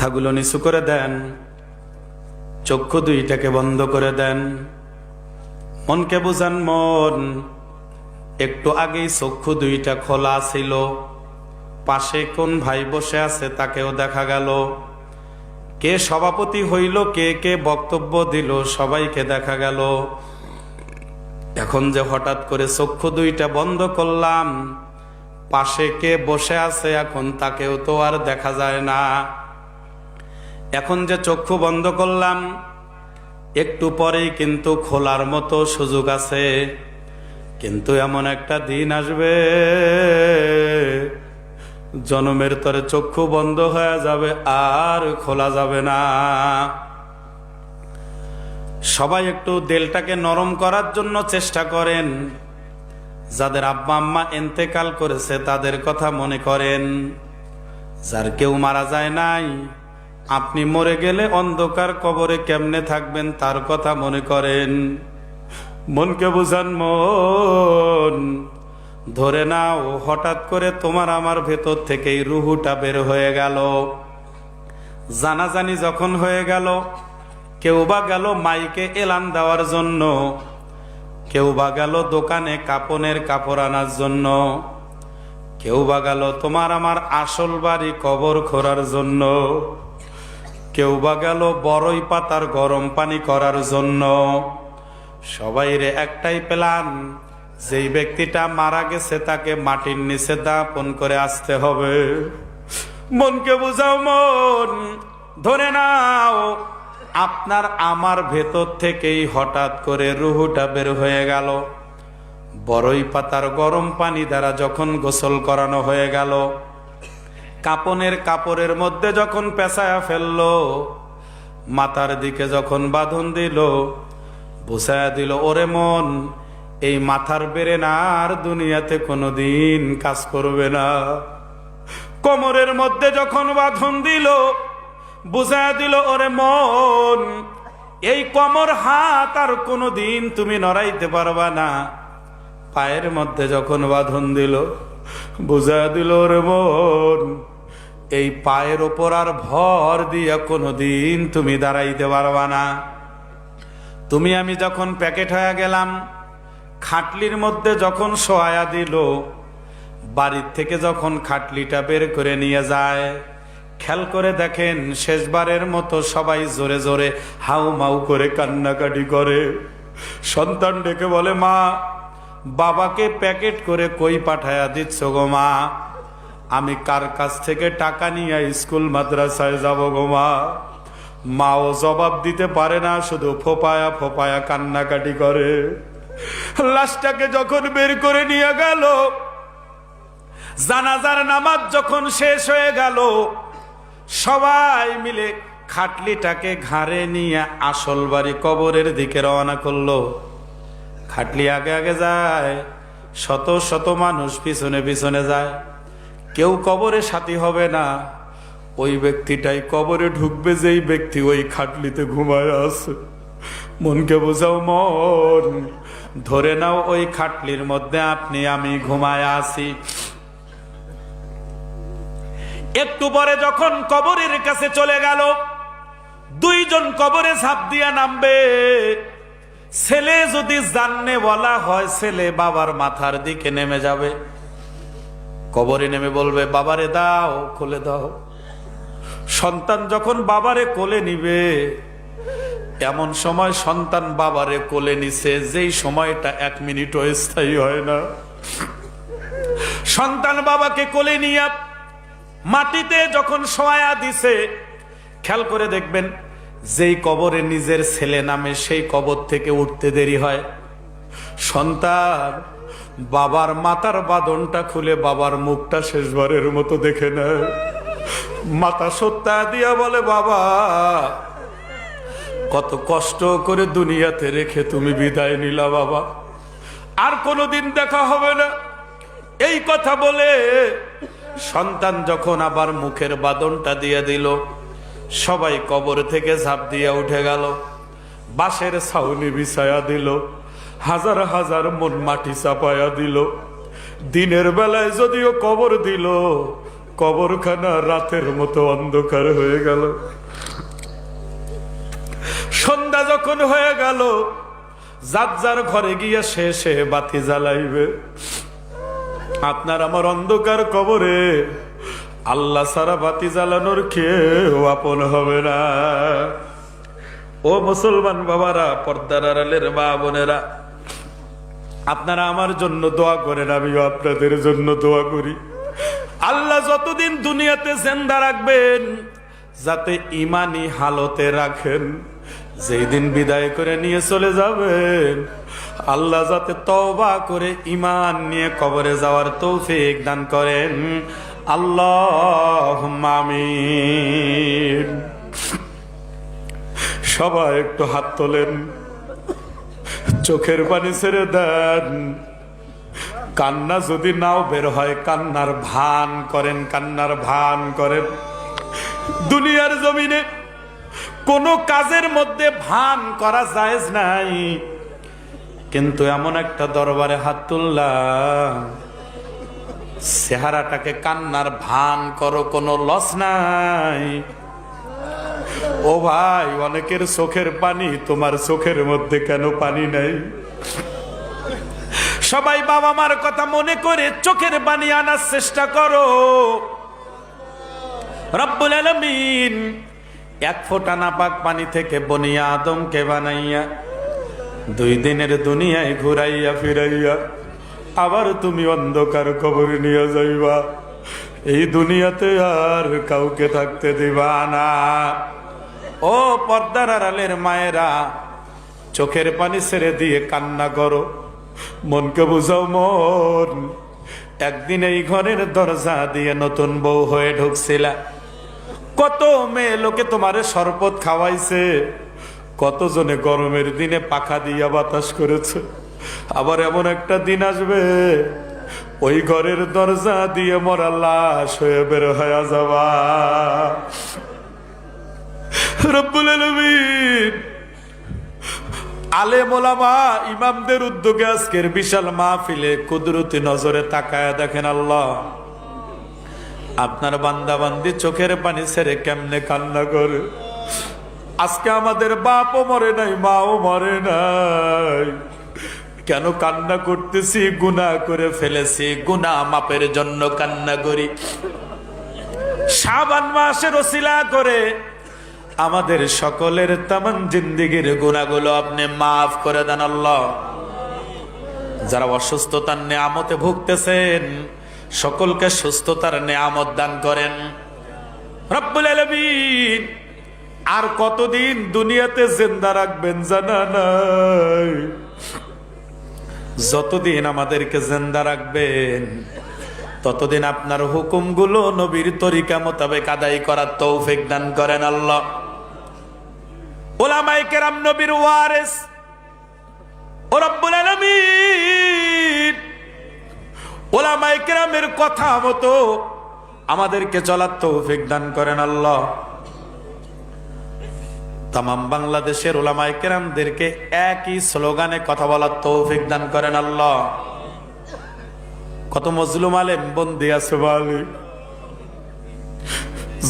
মাথাগুলো নিচু করে দেন, চক্ষু দুইটাকে বন্ধ করে দেন, মনকে বুঝান। মন, একটু আগেই চক্ষু দুইটা খোলা ছিল, পাশে কোন ভাই বসে আছে তাকেও দেখা গেল, কে সভাপতি হইল, কে কে বক্তব্য দিল, সবাইকে দেখা গেল। এখন যে হঠাৎ করে চক্ষু দুইটা বন্ধ করলাম, পাশে কে বসে আছে এখন তাকেও তো আর দেখা যায় না। এখন যে চক্ষু বন্ধ করলাম, একটু পরেই কিন্তু খোলার মতো সুযোগ আছে। কিন্তু এমন একটা দিন আসবে, জনমের তরে চক্ষু বন্ধ হয়ে যাবে, আর খোলা যাবে না। সবাই একটু দিলটাকে নরম করার জন্য চেষ্টা করেন। যাদের আব্বা আম্মা ইন্তেকাল করেছে তাদের কথা মনে করেন। যার কেউ মারা যায় নাই, আপনি মরে গেলে অন্ধকার কবরে কেমনে থাকবেন তার কথা মনে করেন। মনকে বুঝান। মন, ধরে নাও হঠাৎ করে তোমার আমার ভেতর থেকেই রুহুটা বের হয়ে গেল। জানাজানি যখন হয়ে গেল, কেউ বা গেল মাইকে এলান দেওয়ার জন্য, কেউ বা গেল দোকানে কাপনের কাপড় আনার জন্য, কেউ বা গেল তোমার আমার আসল বাড়ি কবর খোঁড়ার জন্য, কেউ বা গেল বড়ই পাতার গরম পানি করার জন্য। সবাইরে একটাই প্ল্যান, যেই ব্যক্তিটা মারা গেছে তাকে মাটির নিচে দাপন করে আসতে হবে। মনকে বুঝাও। মন, ধরে নাও আপনার আমার ভেতর থেকেই হঠাৎ করে রুহুটা বের হয়ে গেল। বড়ই পাতার গরম পানি দ্বারা যখন গোসল করানো হয়ে গেল, কাপনের কাপড়ের মধ্যে যখন পেঁচায়া ফেললো, মাথার দিকে যখন বাঁধন দিল, বুঝায়া দিল, ওরে মন, এই মাথার বেরেন আর দুনিয়াতে কোনোদিন কাজ করবে না। কোমরের মধ্যে যখন বাঁধন দিল, বুঝায়া দিল, ওরে মন, এই কোমর হাত আর কোনোদিন তুমি নড়াইতে পারবা না। পায়ের মধ্যে যখন বাঁধন দিল, বুঝায়া দিল, ওরে মন, এই পায়ের ওপর আর ভর দিয়া কোনোদিন তুমি দাঁড়াইতে পারবা না। তুমি আমি যখন প্যাকেট হয়ে গেলাম, খাটলির মধ্যে যখন শোয়া দিল, বাড়ির থেকে যখন খাটলিটা বের করে নিয়ে যায়, খেয়াল করে দেখেন শেষবারের মতো সবাই জোরে জোরে হাউ মাউ করে কান্নাকাটি করে। সন্তান ডেকে বলে, মা, বাবাকে প্যাকেট করে কই পাঠায়া দিচ্ছ গো মা? আমি কার কাছ থেকে টাকা নিয়ে স্কুল মাদ্রাসায় যাব গো মা? মাও জবাব দিতে পারে না, শুধু ফোপায়া ফোপায়া কান্নাকাটি করে। লাশটাকে যখন বের করে নিয়ে গেল, জানাজার নামাজ যখন শেষ হয়ে গেল, সবাই মিলে খাটলিটাকে ঘাড়ে নিয়ে আসল বাড়ি কবরের দিকে রওনা করলো। খাটলি আগে আগে যায়, শত শত মানুষ পিছনে পিছনে যায়। কেউ কবরে সাথী হবে না, ওই ব্যক্তিটাই কবরে ঢুকবে যেই ব্যক্তি ওই খাটলিতে ঘুমায় আছে। মনকে বোঝাও। মন, ধরে নাও ওই খাটলির মধ্যে আপনি আমি ঘুমায় আছি। একটু পরে যখন কবরের কাছে চলে গেল, দুইজন কবরে ঝাঁপ দিয়া নামবে। ছেলে যদি জাননে বলা হয়, ছেলে বাবার মাথার দিকে নেমে যাবে, কবরে নেমে বলবে, বাবারে দাও, কোলে দাও। সন্তান যখন বাবারে কোলে নিবে, এমন সময় সন্তান বাবারে কোলে নিছে যেই সময়টা 1 মিনিটও স্থায়ী হয় না। সন্তান বাবাকে কোলে নিয়ে মাটিতে যখন শোয়া দিছে, খেয়াল করে দেখবেন যেই কবরে নিজের ছেলে নামে সেই কবর থেকে উঠতে দেরি হয়। সন্তান বাবার মাথার বাঁধনটা খুলে বাবার মুখটা শেষবারের মতো দেখে নেয়। মাথা সত্তা দিয়া বলে, বাবা, কত কষ্ট করে দুনিয়াতে রেখে তুমি বিদায় নিলা বাবা, আর কোনোদিন দেখা হবে না। এই কথা বলে সন্তান যখন আবার মুখের বাঁধনটা দিয়ে দিল, সবাই কবর থেকে ঝাঁপ দিয়ে উঠে গেল। বাঁশের ছাউনি বিছায়া দিল, হাজার হাজার মন মাটি চাপায়া দিল। দিনের বেলায় যদিও কবর দিল, কবরখানা রাতের মতো অন্ধকার হয়ে গেল। সন্ধ্যা যখন হয়ে গেল, যার যার ঘরে গিয়া সে বাতি জ্বালাইবে। আপনার আমার অন্ধকার কবরে আল্লাহ সারা বাতি জ্বালানোর কেউ আপন হবে না। ও মুসলমান বাবারা, পর্দার আড়ালের মা বোনেরা, আপনারা আমার জন্য দোয়া করেন, আমিও আপনাদের জন্য দোয়া করি। আল্লাহ যতদিন দুনিয়াতে জিন্দা রাখবেন, যাতে ইমানি হালতে রাখেন। যেই দিন বিদায় করে নিয়ে চলে যাবেন, আল্লাহ যাতে তওবা করে ইমান নিয়ে কবরে যাওয়ার তৌফিক দান করেন। আল্লাহুম্মা আমিন। সবাই একটু হাত তোলেন, চোখের পানি ছেড়ে দেন। কান্না যদি নাও বের হয়, কান্নার ভান করেন, কান্নার ভান করেন। দুনিয়ার জমিনে কোন কাজের মধ্যে ভান করা জায়েজ নাই, কিন্তু এমন একটা দরবারে হাত তুললাম, চেহারাটাকে কান্নার ভান করো, কোনো লস নাই। ও ভাই, অনেকের চোখের পানি, তোমার চোখের মধ্যে কেন পানি নাই? সবাই বাবা মার কথা মনে করে চোখের পানি আনার চেষ্টা করো। রব্বুল আলামিন এক ফোঁটা নাপাক পানি থেকে বনিয়া আদমকে বানাইয়া 2 দিনের দুনিয়ায় ঘুরাইয়া ফিরাইয়া আবার তুমি অন্ধকার কবরে নিয়ে যাইবা। এই দুনিয়াতে আর কাউকে থাকতে দিবা না। ও পর্দার আড়ালের মায়েরা, চোখের পানি ছেড়ে দিয়ে কান্না করো, মনকে বুঝাও। মন, একদিন এই ঘরের দরজা দিয়ে নতুন বউ হয়ে ঢুকছিলা, কত মেয়ে লোকে তোমারে শরবত খাওয়াইছে, কতজনে গরমের দিনে পাখা দিয়া বাতাস করেছে। আবার এমন একটা দিন আসবে, ওই ঘরের দরজা দিয়ে মরা লাশ হয়ে বের হয়ে যাবা। রব্বুল আলামিন আলেম ওলামা ইমামদের উদ্যোগে আজকের বিশাল মাহফিলে কুদরতি নজরে তাকায়া দেখেন, আল্লাহ আপনার বান্দা বান্দি চোখের পানি ছেড়ে কেমনে কান্না করে। আজকে আমাদের বাপও মরে নাই, মাও মরে নাই, কেন কান্না করতেছি? গুনাহ করে ফেলেছি, গুনাহ মাপের জন্য কান্না করি। শাবান মাসের ওসিলা করে আমাদের সকলের তামাম জিন্দেগির গুনাহগুলো আপনি মাফ করে দেন আল্লাহ। যারা অসুস্থতার নেয়ামতে ভুগতেছেন, সকলকে সুস্থতার নেয়ামত দান করেন রব্বুল আলামিন। আর কতদিন দুনিয়াতে জিন্দা রাখবেন জানা নাই। যতদিন আমাদেরকে জিন্দা রাখবেন, ততদিন আপনার হুকুমগুলো নবীর তরিকা মোতাবেক আদায় করার তৌফিক দান করেন আল্লাহ। উলামায়ে কেরাম নবীর ওয়ারিস, ও রব্বুল আলামিন উলামায়ে কেরামের কথা মতো আমাদেরকে চলার তৌফিক দান করেন আল্লাহ। তামাম বাংলাদেশের উলামায়ে কেরামদেরকে একই স্লোগানে কথা বলার তৌফিক দান করেন আল্লাহ। কত মজলুম আলেম বন্দী আছে মালিক,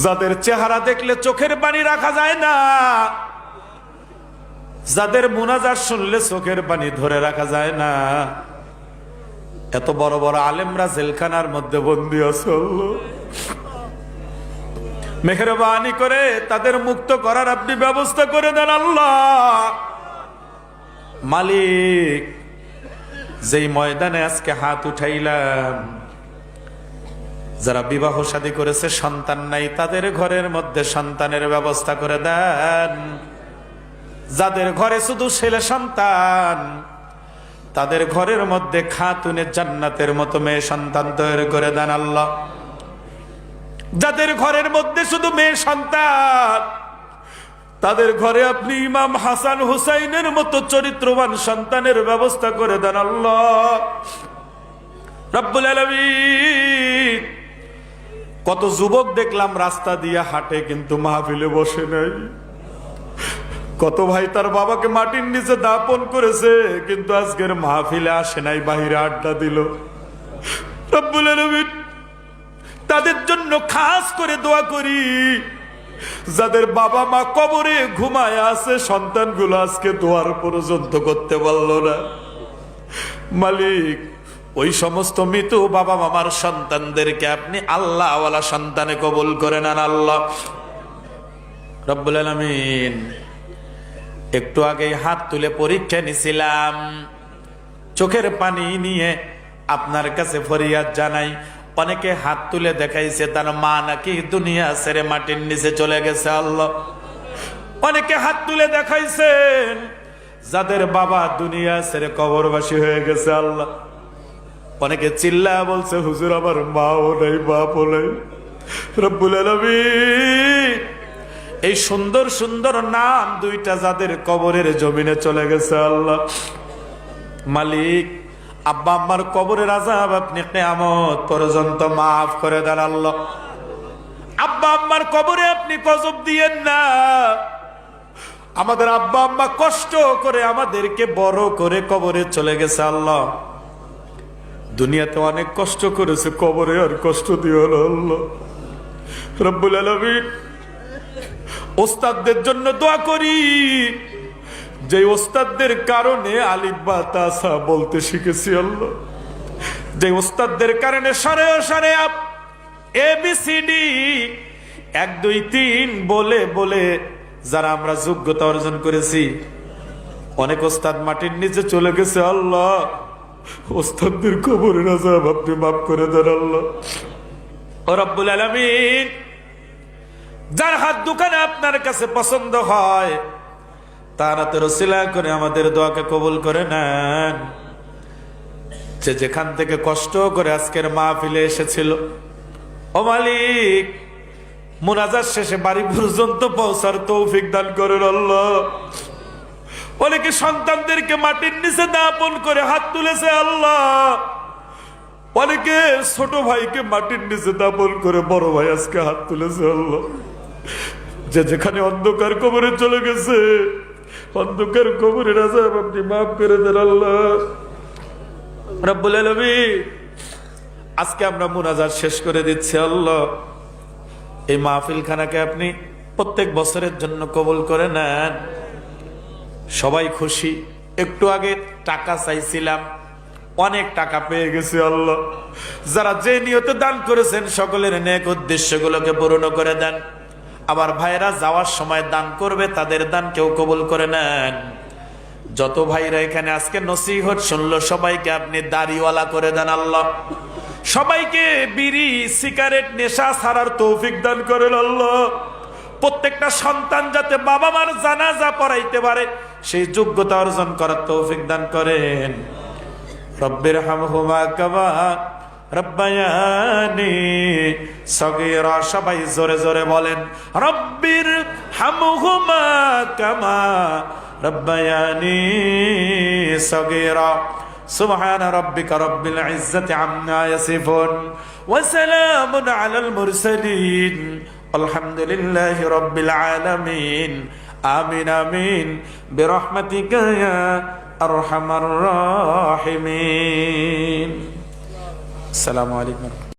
যাদের চেহারা দেখলে চোখের পানি রাখা যায় না, যাদের মুনাজাত শুনলে চোখের পানি ধরে রাখা যায় না, এত বড় বড় আলেমরা জেলখানার মধ্যে বন্দী আছে। আল্লাহ মেহেরবানি করে তাদের মুক্ত করার আপনি ব্যবস্থা করে দেন আল্লাহ। মালিক, যেই ময়দানে আজকে হাত উঠাইলাম, যারা বিবাহ শাদী করেছে সন্তান নাই, তাদের ঘরের মধ্যে সন্তানের ব্যবস্থা করে দেন। যাদের ঘরে শুধু ছেলে সন্তান, তাদের ঘরের মধ্যে খাতুনের জান্নাতের মতো মেয়ে সন্তান তৈরি করে দেন আল্লাহ। যাদের ঘরের মধ্যে শুধু মেয়ে সন্তান, তাদের ঘরে আপনি ইমাম হাসান হুসাইনের মতো চরিত্রবান সন্তানের ব্যবস্থা করে দেন আল্লাহ রব্বুল আলামিন। কত যুবক দেখলাম রাস্তা দিয়ে হাঁটে, কিন্তু মাহফিলে বসে নাই। কত ভাই তার বাবাকে মাটির নিচে দাপন করেছে, কিন্তু আজকের মাহফিলে আসে নাই, বাহিরে আড্ডা দিল। রব্বুল আলামিন তাদের জন্য খাস করে দোয়া করি যাদের বাবা মা কবরে ঘুমায় আছে, সন্তানগুলো আজকে দোয়ার পর্যন্ত করতে পারলো না। মালিক, ওই সমস্ত মৃত বাবা মামার সন্তানদেরকে আপনি আল্লাহ ওয়ালা সন্তানে কবুল করে নেন আল্লাহ রব্বুল আলামিন। একটু আগে হাত তুলে পরীক্ষা নিছিলাম, চোখের পানি নিয়ে আপনার কাছে ফরিয়াদ জানাই। অনেকে হাত তুলে দেখাইছে তার মা নাকি দুনিয়া ছেড়ে মাটির নিচে চলে গেছে আল্লাহ। অনেকে হাত তুলে দেখাইছেন যাদের বাবা দুনিয়া ছেড়ে কবরবাসী হয়ে গেছে আল্লাহ। অনেকে চিল্লা বলছে হুজুর আমার মাও নাই বাপও নাই। রব্বুল আলামিন, এই সুন্দর সুন্দর নাম দুইটা যাদের কবরের জমিনে চলে গেছে আল্লাহ, মালিক আব্বা আম্মার কবরের আযাব আপনি কিয়ামত পর্যন্ত মাফ করে দেন আল্লাহ। আব্বা আম্মার কবরে আপনি গজব দিয়েন না। আমাদের আব্বা আম্মা কষ্ট করে আমাদেরকে বড় করে কবরে চলে গেছে আল্লাহ। দুনিয়াতে অনেক কষ্ট করেছে, কবরে আর কষ্ট দিও না আল্লাহ রব্বুল আলামিন। ওস্তাদদের জন্য দোয়া করি, যে ওস্তাদদের কারণে আলিফ বা তা সা বলতে শিখেছি আল্লাহ। যে ওস্তাদদের কারণে সারে সারে ABCD 1 2 3 বলে বলে যারা আমরা যোগ্যতা অর্জন করেছি, অনেক ওস্তাদ মাটির নিচে চলে গেছে আল্লাহ। ওস্তাদদের কবরের আযাব আপনি মাফ করে দেন আল্লাহ রব্বুল আলামিন। যার হাত দোকানে আপনার কাছে পছন্দ হয় তার হাতের ওসিলা করে আমাদের দোয়াকে কবুল করে নেন। যে যেখান থেকে কষ্ট করে আজকের মাহফিলে এসেছিল, ও মালিক মুনাজাত শেষে বাড়ি পর্যন্ত পৌঁছার তৌফিক দান করেন আল্লাহ। অনেকে সন্তানদেরকে মাটির নিচে দাপন করে হাত তুলেছে আল্লাহ। অনেকে ছোট ভাইকে মাটির নিচে দাপন করে বড় ভাই আজকে হাত তুলেছে আল্লাহ। যে যেখানে অন্ধকার কবরে চলে গেছে, অন্ধকার কবরের আযাব আপনি মাফ করে দেন আল্লাহ রব্বুল আলামিন। আজকে আমরা মুনাজাত শেষ করে দিচ্ছি আল্লাহ। এই মাহফিল খানাকে আপনি প্রত্যেক বছরের জন্য কবুল করে নেন। সবাই খুশি। একটু আগে টাকা চাইছিলাম, অনেক টাকা পেয়ে গেছি আল্লাহ। যারা যে নিয়তে দান করেছেন সকলের নেক উদ্দেশ্যগুলোকে পূর্ণ করে দেন। আবার ভাইরা যাওয়ার সময় দান করবে, তাদের দান কেউ কবুল করে নেন। যত ভাইরা এখানে আজকে নসিহত শুনলো সবাইকে আপনি দাড়িওয়ালা করে দেন আল্লাহ। সবাইকে বিড়ি সিগারেট নেশা ছাড়ার তৌফিক দান করেন আল্লাহ। প্রত্যেকটা সন্তান যাতে বাবা মার জানাজা পড়াইতে পারে সেই যোগ্যতা অর্জন করার তৌফিক দান করেন। রব্বির হামহুমা কামা রব্বায়ানি সগীরা। সবাই জোরে জোরে বলেন রব্বির হামহুমা কামা রব্বায়ানি সগীরা। সুবহান রাব্বিকা রব্বিল ইজ্জাতি আম্মা ইয়াসিফুন ওয়া সালামুন আলাল মুরসালিন আলহামদুলিল্লাহি রাব্বিল আলামিন। আমিন আমিন বিরহমাতিকা ইয়া আরহামার রাহিমিন। আসসালামু আলাইকুম।